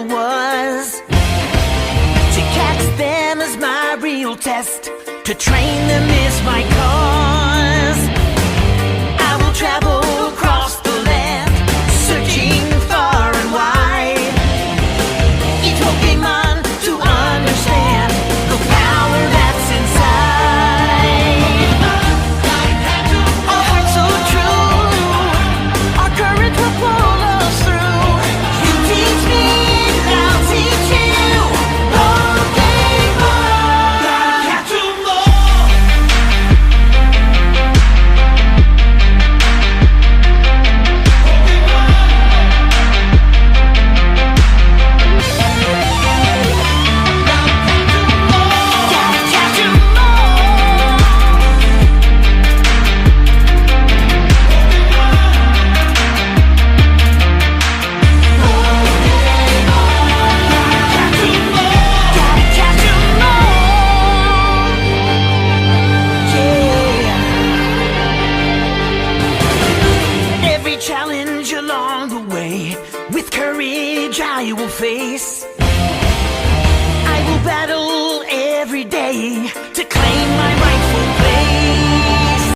was. To catch them is my real test. To train them is my cause. I will travel across the land, searching far and wide. Each Pokemon to understand the power that's inside. Our hearts so true, our courage will pull us through. You teach me, I'll teach you. Pokemon, catch 'em all. Gotta catch 'em all. Gotta catch 'em all. Yeah. Every challenge along the way, with courage I will face. I will battle every day to claim my rightful place.